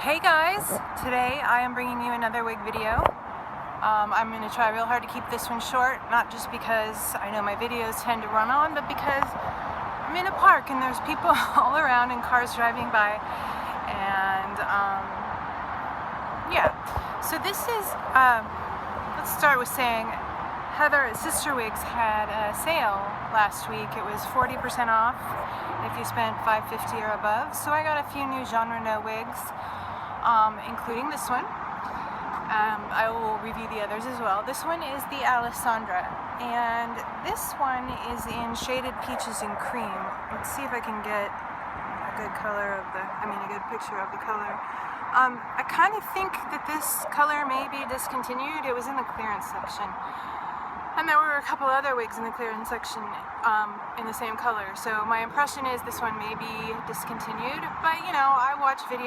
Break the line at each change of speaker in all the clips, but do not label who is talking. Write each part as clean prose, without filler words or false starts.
Hey guys, today I am bringing you another wig video. I'm going to try real hard to keep this one short, not just because I know my videos tend to run on, but because I'm in a park and there's people all around and cars driving by. And yeah, so this is, let's start with saying Heather at Sister Wigs had a sale last week. It was 40% off if you spent $5.50 or above. So I got a few new Jon Renau wigs, including this one. I will review the others as well. This one is the Alessandra, and this one is in shaded peaches and cream. Let's see if I can get a good color of a good picture of the color. I kind of think that this color may be discontinued. It was in the clearance section. And there were a couple other wigs in the clearance section in the same color. So my impression is this one may be discontinued, but you know, I watch wig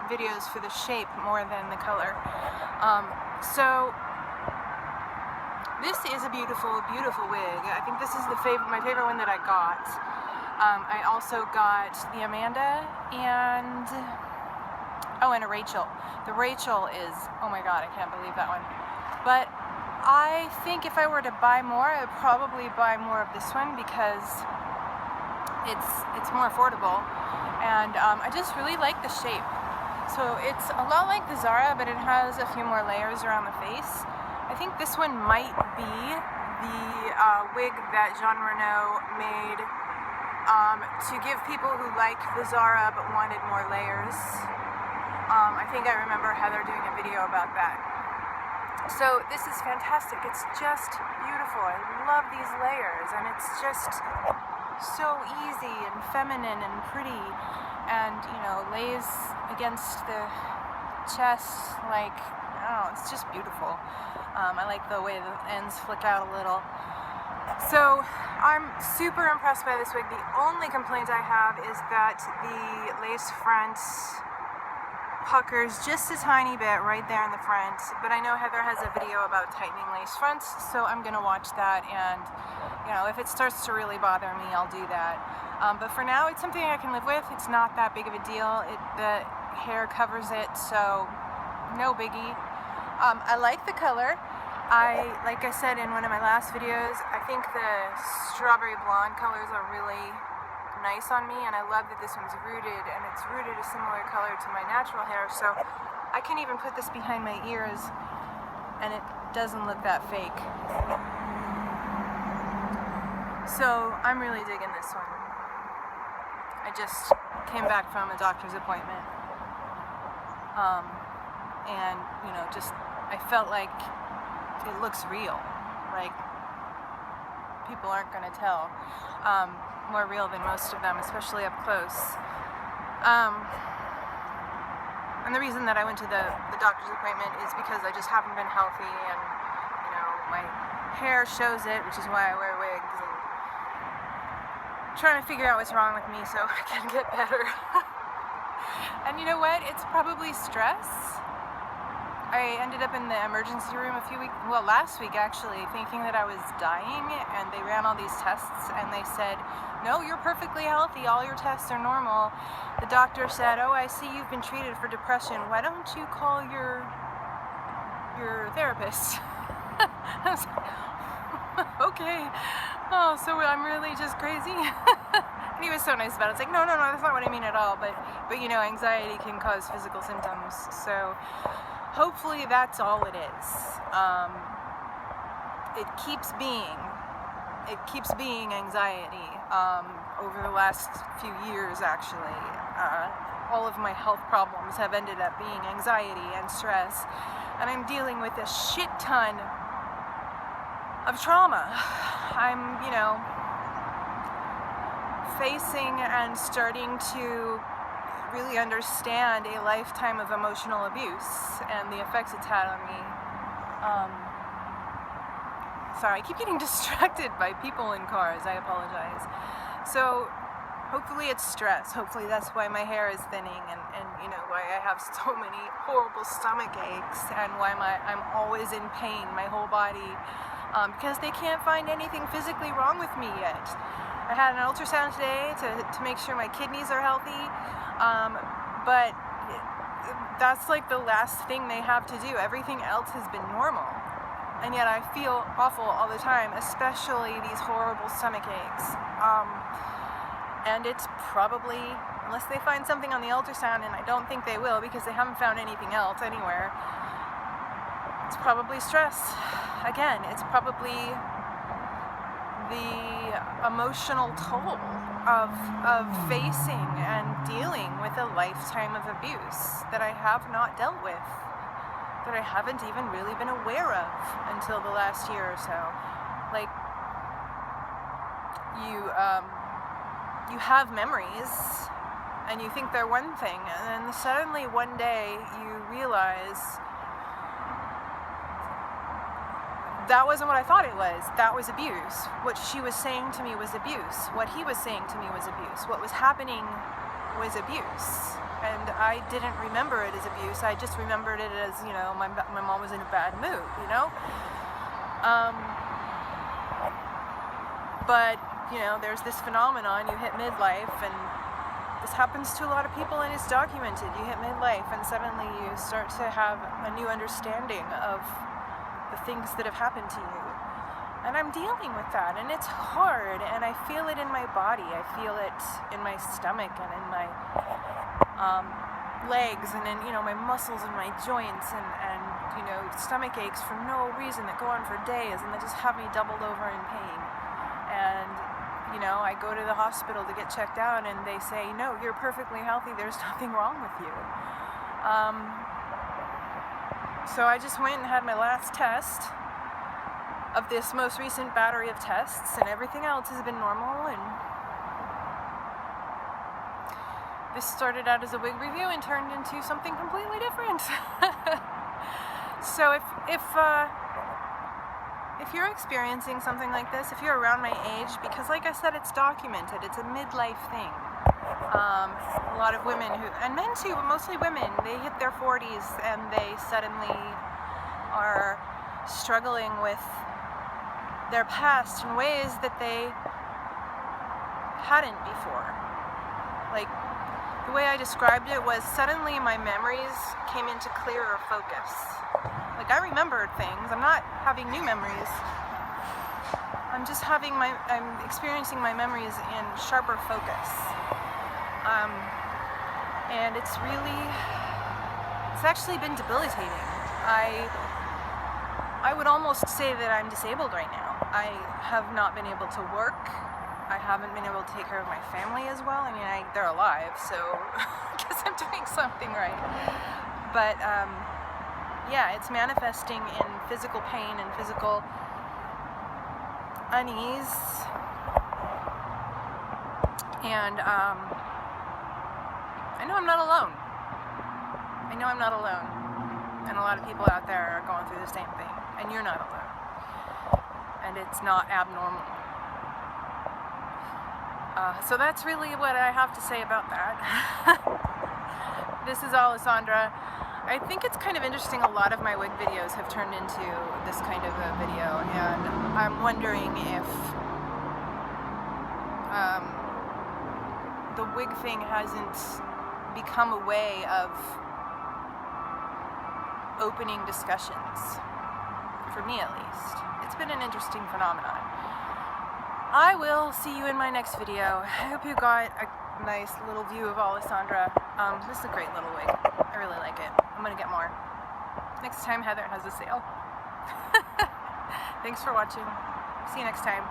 videos for the shape more than the color. So this is a beautiful, beautiful wig. I think this is my favorite one that I got. I also got the Amanda and a Rachel. The Rachel is, oh my god, I can't believe that one. But I think if I were to buy more, I would probably buy more of this one because it's more affordable, and I just really like the shape. So it's a lot like the Zara, but it has a few more layers around the face. I think this one might be the wig that Jon Renau made to give people who like the Zara but wanted more layers. I think I remember Heather doing a video about that. So this is fantastic. It's just beautiful. I love these layers, and it's just so easy and feminine and pretty, and you know, lays against the chest like, I don't know, it's just beautiful. I like the way the ends flick out a little. So I'm super impressed by this wig. The only complaint I have is that the lace front puckers just a tiny bit right there in the front, but I know Heather has a video about tightening lace fronts, so I'm gonna watch that, and you know, if it starts to really bother me, I'll do that. But for now, it's something I can live with. It's not that big of a deal. The hair covers it, so no biggie. I like the color. Like I said in one of my last videos, I think the strawberry blonde colors are really nice on me, and I love that this one's rooted, and it's rooted a similar color to my natural hair, so I can even put this behind my ears and it doesn't look that fake. So I'm really digging this one. I just came back from a doctor's appointment, and you know, just I felt like it looks real, like people aren't gonna tell. More real than most of them, especially up close. And the reason that I went to the doctor's appointment is because I just haven't been healthy, and you know, my hair shows it, which is why I wear wigs, and I'm trying to figure out what's wrong with me so I can get better. And you know what? It's probably stress. I ended up in the emergency room last week actually, thinking that I was dying, and they ran all these tests and they said, no, you're perfectly healthy, all your tests are normal. The doctor said, oh, I see you've been treated for depression, why don't you call your therapist? I was like, okay, oh, so I'm really just crazy? And he was so nice about it. It's like, no, that's not what I mean at all, but you know, anxiety can cause physical symptoms, so hopefully that's all it is. It keeps being anxiety. Over the last few years, actually, all of my health problems have ended up being anxiety and stress, and I'm dealing with a shit ton of trauma. I'm, you know, facing and starting to really understand a lifetime of emotional abuse and the effects it's had on me. Sorry, I keep getting distracted by people in cars, I apologize. So hopefully it's stress. Hopefully that's why my hair is thinning, and you know, why I have so many horrible stomach aches, and why I'm always in pain, my whole body, because they can't find anything physically wrong with me yet. I had an ultrasound today to make sure my kidneys are healthy, but that's like the last thing they have to do. Everything else has been normal. And yet I feel awful all the time, especially these horrible stomach aches. And it's probably, unless they find something on the ultrasound, and I don't think they will because they haven't found anything else anywhere, it's probably stress. Again, it's probably the emotional toll of facing and dealing with a lifetime of abuse that I have not dealt with, that I haven't even really been aware of until the last year or so. Like, you have memories and you think they're one thing, and then suddenly one day you realize that wasn't what I thought it was. That was abuse. What she was saying to me was abuse. What he was saying to me was abuse. What was happening was abuse. And I didn't remember it as abuse. I just remembered it as, you know, my mom was in a bad mood, you know? But, you know, there's this phenomenon. You hit midlife, and this happens to a lot of people, and it's documented. You hit midlife, and suddenly you start to have a new understanding of the things that have happened to you. And I'm dealing with that, and it's hard, and I feel it in my body. I feel it in my stomach and in my legs and in, you know, my muscles and my joints, and you know, stomach aches for no reason that go on for days and that just have me doubled over in pain. And you know, I go to the hospital to get checked out, and they say, no, you're perfectly healthy, there's nothing wrong with you. So I just went and had my last test of this most recent battery of tests, and everything else has been normal. And this started out as a wig review and turned into something completely different. So if you're experiencing something like this, if you're around my age, because like I said, it's documented, it's a midlife thing. A lot of women and men too, but mostly women, they hit their 40s and they suddenly are struggling with their past in ways that they hadn't before. Like, the way I described it was suddenly my memories came into clearer focus. Like, I remembered things. I'm not having new memories. I'm experiencing my memories in sharper focus. And it's actually been debilitating. I would almost say that I'm disabled right now. I have not been able to work. I haven't been able to take care of my family as well. I mean, they're alive, so I guess I'm doing something right. But yeah, it's manifesting in physical pain and physical unease. And I know I'm not alone. I know I'm not alone. And a lot of people out there are going through the same thing. And you're not alone. And it's not abnormal. So that's really what I have to say about that. This is Alessandra. I think it's kind of interesting, a lot of my wig videos have turned into this kind of a video, and I'm wondering if the wig thing hasn't become a way of opening discussions, for me at least. It's been an interesting phenomenon. I will see you in my next video. I hope you got a nice little view of Alessandra. This is a great little wig. I really like it. I'm gonna get more. Next time Heather has a sale. Thanks for watching. See you next time.